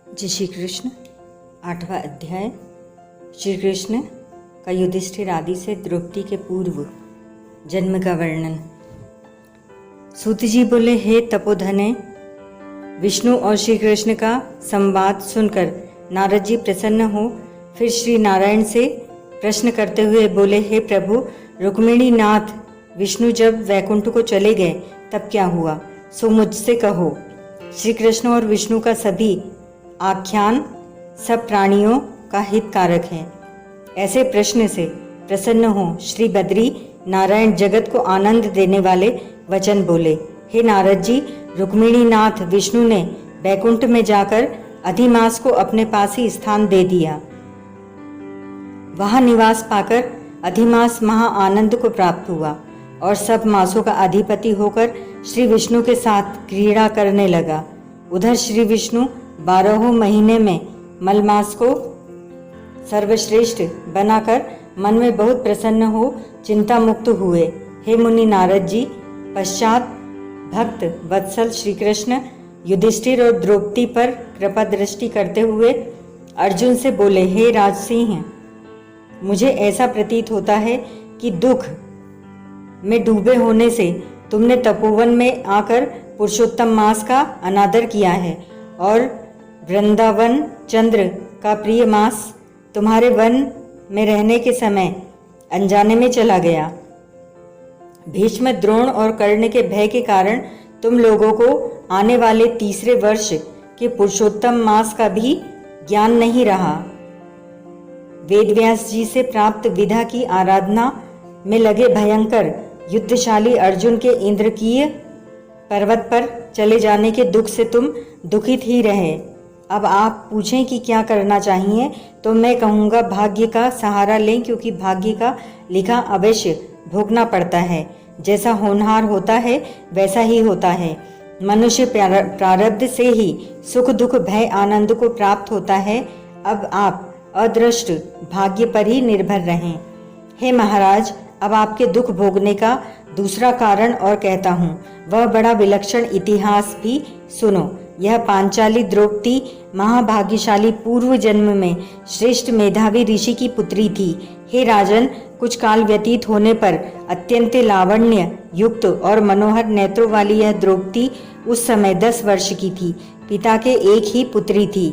जय श्री कृष्ण। 8वां अध्याय। श्री कृष्ण का युधिष्ठिर आदि से द्रौपदी के पूर्व जन्म का वर्णन। सूत जी बोले, हे तपोधने, विष्णु और श्री कृष्ण का संवाद सुनकर नारद जी प्रसन्न हो फिर श्री नारायण से प्रश्न करते हुए बोले, हे प्रभु, रुक्मिणी नाथ विष्णु जब वैकुंठ को चले गए तब क्या हुआ, सो मुझसे कहो। श्री कृष्ण और विष्णु का सभी आख्यान सब प्राणियों का हितकारक है। ऐसे प्रश्न से प्रसन्न हो श्री बद्री नारायण जगत को आनंद देने वाले वचन बोले, हे नारद जी, रुक्मिणी नाथ विष्णु ने वैकुंठ में जाकर अधिमास को अपने पास ही स्थान दे दिया। वहां निवास पाकर अधिमास महा आनंद को प्राप्त हुआ और सब मासों का अधिपति होकर श्री विष्णु के साथ क्रीड़ा करने लगा। उधर श्री विष्णु 12 महीने में मलमास को सर्वश्रेष्ठ बनाकर मन में बहुत प्रसन्न हो चिंता मुक्त हुए। हे मुनि नारद जी, पश्चात भक्त वत्सल श्री कृष्ण युधिष्ठिर और द्रौपदी पर कृपा दृष्टि करते हुए अर्जुन से बोले, हे राजसिंह, मुझे ऐसा प्रतीत होता है कि दुख में डूबे होने से तुमने तपोवन में आकर पुरुषोत्तम मास का अनादर किया है और वृंदावन चंद्र का प्रिय मास तुम्हारे वन में रहने के समय अनजाने में चला गया। भीष्म, द्रोण और कर्ण के भय के कारण तुम लोगों को आने वाले तीसरे वर्ष के पुरुषोत्तम मास का भी ज्ञान नहीं रहा। वेदव्यास जी से प्राप्त विधा की आराधना में लगे भयंकर युद्धशाली अर्जुन के इंद्रकीय पर्वत पर चले जाने के दुख से तुम दुखित ही रहे। अब आप पूछें कि क्या करना चाहिए, तो मैं कहूँगा भाग्य का सहारा लें, क्योंकि भाग्य का लिखा अवश्य भोगना पड़ता है। जैसा होनहार होता है वैसा ही होता है। मनुष्य प्रारब्ध से ही सुख दुख भय आनंद को प्राप्त होता है। अब आप अदृष्ट भाग्य पर ही निर्भर रहें। हे महाराज, अब आपके दुख भोगने का दूसरा कारण और कहता हूँ, वह बड़ा विलक्षण इतिहास भी सुनो। यह पांचाली द्रौपदी महाभाग्यशाली पूर्व जन्म में श्रेष्ठ मेधावी ऋषि की पुत्री थी। हे राजन, कुछ काल व्यतीत होने पर अत्यंत लावण्य युक्त और मनोहर नेत्रों वाली यह द्रौपदी उस समय 10 वर्ष की थी। पिता के एक ही पुत्री थी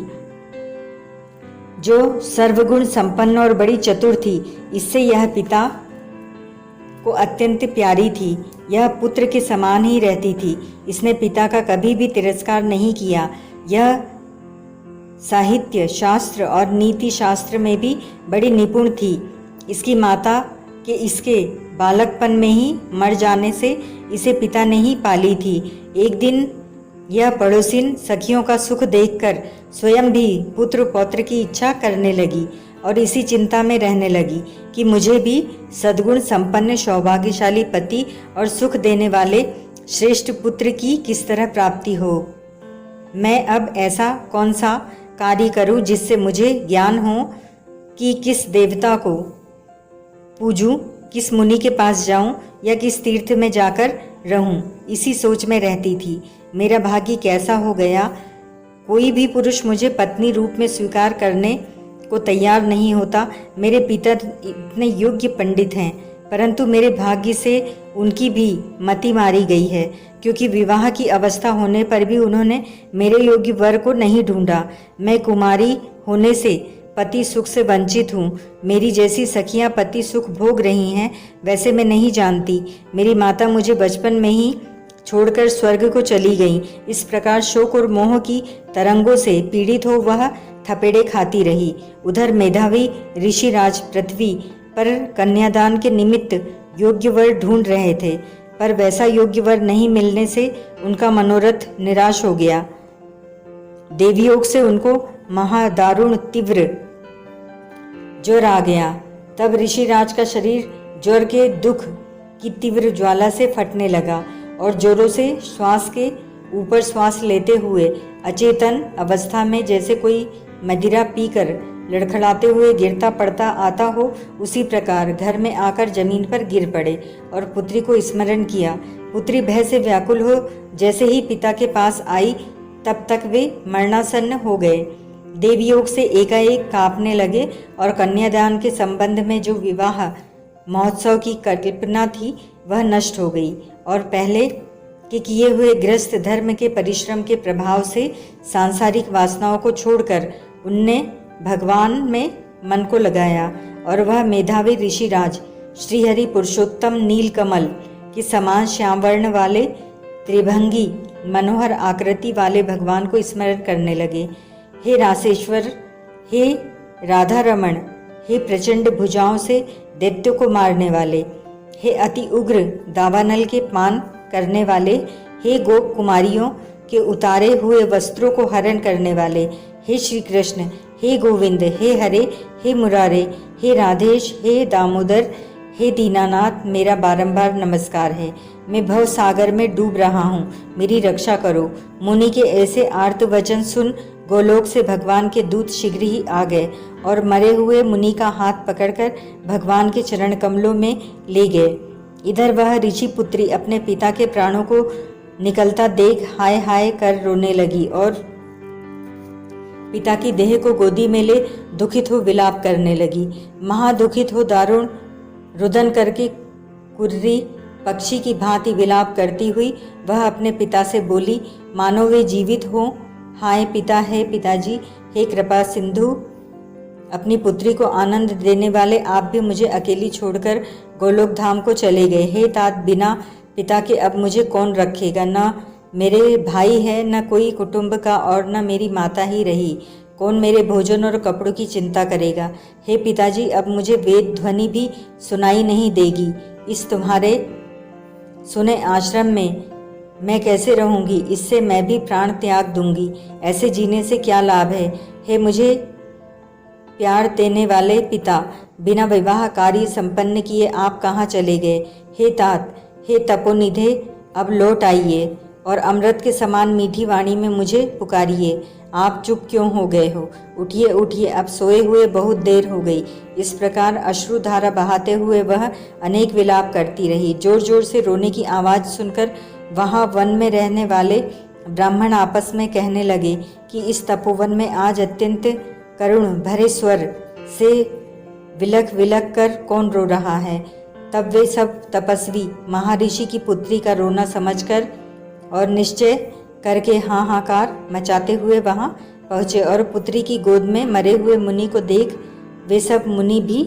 जो सर्वगुण संपन्न और बड़ी चतुर थी। इससे यह पिता को अत्यंत प्यारी थी। यह पुत्र के समान ही रहती थी। इसने पिता का कभी भी तिरस्कार नहीं किया। यह साहित्य शास्त्र और नीति शास्त्र में भी बड़ी निपुण थी। इसकी माता के इसके बालकपन में ही मर जाने से इसे पिता ने ही पाली थी। एक दिन यह पड़ोसिन सखियों का सुख देखकर स्वयं भी पुत्र पौत्र की इच्छा करने लगी और इसी चिंता में रहने लगी कि मुझे भी सद्गुण संपन्न सौभाग्यशाली पति और सुख देने वाले श्रेष्ठ पुत्र की किस तरह प्राप्ति हो। मैं अब ऐसा कौन सा कार्य करूं जिससे मुझे ज्ञान हो कि किस देवता को पूजूं, किस मुनि के पास जाऊं या किस तीर्थ में जाकर रहूं। इसी सोच में रहती थी। मेरा भाग्य कैसा हो गया, कोई भी पुरुष मुझे पत्नी रूप में स्वीकार करने को तैयार नहीं होता। मेरे पिता इतने योग्य पंडित हैं, परंतु मेरे भाग्य से उनकी भी मति मारी गई है, क्योंकि विवाह की अवस्था होने पर भी उन्होंने मेरे योग्य वर को नहीं ढूंढा। मैं कुमारी होने से पति सुख से वंचित हूँ। मेरी जैसी सखियाँ पति सुख भोग रही हैं वैसे मैं नहीं जानती। मेरी माता मुझे बचपन में ही छोड़कर स्वर्ग को चली गई। इस प्रकार शोक और मोह की तरंगों से पीड़ित हो वह थपेड़े खाती रही। उधर मेधावी ऋषिराज पृथ्वी पर कन्यादान के निमित्त योग्य वर ढूंढ रहे थे, पर वैसा योग्य वर नहीं मिलने से उनका मनोरथ निराश हो गया। देवयोग से उनको महादारुण तीव्र ज्वर आ गया। तब ऋषिराज का शरीर ज्वर के दुख की तीव्र ज्वाला से फटने लगा और जोरों से श्वास के ऊपर श्वास लेते हुए अचेतन अवस्था में जैसे कोई मदिरा पीकर लड़खड़ाते हुए गिरता पड़ता आता हो, उसी प्रकार घर में आकर जमीन पर गिर पड़े और पुत्री को स्मरण किया। पुत्री भय से व्याकुल हो जैसे ही पिता के पास आई तब तक वे मरणासन्न हो गए। देवयोग से एकाएक कांपने लगे और कन्यादान के संबंध में जो विवाह महोत्सव की कल्पना थी वह नष्ट हो गई और पहले के किए हुए गृहस्थ धर्म के परिश्रम के प्रभाव से सांसारिक वासनाओं को छोड़कर उनने भगवान में मन को लगाया और वह मेधावी ऋषिराज श्रीहरि पुरुषोत्तम नीलकमल के समान श्याम वर्ण वाले त्रिभंगी मनोहर आकृति वाले भगवान को स्मरण करने लगे। हे रासेश्वर, हे राधा रमण, हे प्रचंड भुजाओं से दैत्य को मारने वाले, हे अति उग्र दावानल के पान करने वाले, हे गोप कुमारियों के उतारे हुए वस्त्रों को हरण करने वाले, हे श्री कृष्ण, हे गोविंद, हे हरे, हे मुरारे, हे राधेश, हे दामोदर, हे दीनानाथ, मेरा बारंबार नमस्कार है। मैं भव सागर में डूब रहा हूँ, मेरी रक्षा करो। मुनि के ऐसे आर्त वचन सुन गोलोक से भगवान के दूत शीघ्र ही आ गए और मरे हुए मुनि का हाथ पकड़कर भगवान के चरण कमलों में ले गए। इधर वह ऋषि पुत्री अपने पिता के प्राणों को निकलता देख हाय हाय कर रोने लगी और पिता की देह को गोदी में ले दुखित हो विलाप करने लगी। महादुखित हो दारुण रुदन करके कुर्री पक्षी की भांति विलाप करती हुई वह अपने पिता से बोली, मानो वे जीवित हों। हाय पिता, है पिताजी, हे कृपा सिंधु, अपनी पुत्री को आनंद देने वाले आप भी मुझे अकेली छोड़कर गोलोक धाम को चले गए। हे तात, बिना पिता के अब मुझे कौन रखेगा? न मेरे भाई है, न कोई कुटुंब का और न मेरी माता ही रही। कौन मेरे भोजन और कपड़ों की चिंता करेगा? हे पिताजी, अब मुझे वेद ध्वनि भी सुनाई नहीं देगी। इस तुम्हारे सुने आश्रम में मैं कैसे रहूंगी? इससे मैं भी प्राण त्याग दूंगी। ऐसे जीने से क्या लाभ है? हे मुझे प्यार देने वाले पिता, बिना विवाह कार्य संपन्न किए आप कहाँ चले गए? हे तात, हे तपोनिधे, अब लौट आइए और अमृत के समान मीठी वाणी में मुझे पुकारिए। आप चुप क्यों हो गए हो? उठिए उठिए, अब सोए हुए बहुत देर हो गई। इस प्रकार अश्रुधारा बहाते हुए वह अनेक विलाप करती रही। जोर जोर से रोने की आवाज़ सुनकर वहाँ वन में रहने वाले ब्राह्मण आपस में कहने लगे कि इस तपोवन में आज अत्यंत करुण भरे स्वर से विलख विलख कर कौन रो रहा है। तब वे सब तपस्वी महर्षि की पुत्री का रोना समझकर और निश्चय करके हाहाकार मचाते हुए वहां पहुँचे और पुत्री की गोद में मरे हुए मुनि को देख वे सब मुनि भी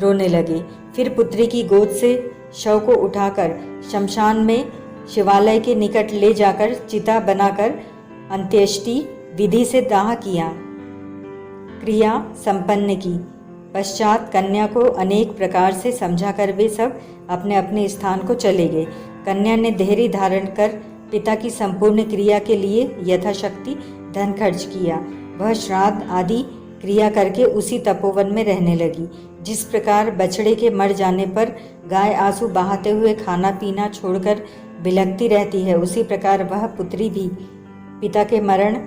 रोने लगे। फिर पुत्री की गोद से शव को उठाकर शमशान में शिवालय के निकट ले जाकर चिता बनाकर अंत्येष्टि विधि से दाह किया क्रिया संपन्न की। पश्चात कन्या को अनेक प्रकार से समझाकर वे सब अपने अपने स्थान को चले गए। कन्या ने धैर्य धारण कर पिता की संपूर्ण क्रिया के लिए यथाशक्ति धन खर्च किया। वह श्राद्ध आदि क्रिया करके उसी तपोवन में रहने लगी। जिस प्रकार बछड़े के मर जाने पर गाय आंसू बहाते हुए खाना पीना छोड़कर बिलखती रहती है, उसी प्रकार वह पुत्री भी पिता के मरण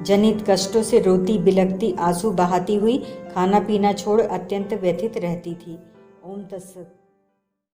जनित कष्टों से रोती बिलखती आंसू बहाती हुई खाना पीना छोड़ अत्यंत व्यथित रहती थी। ओम तत्सत।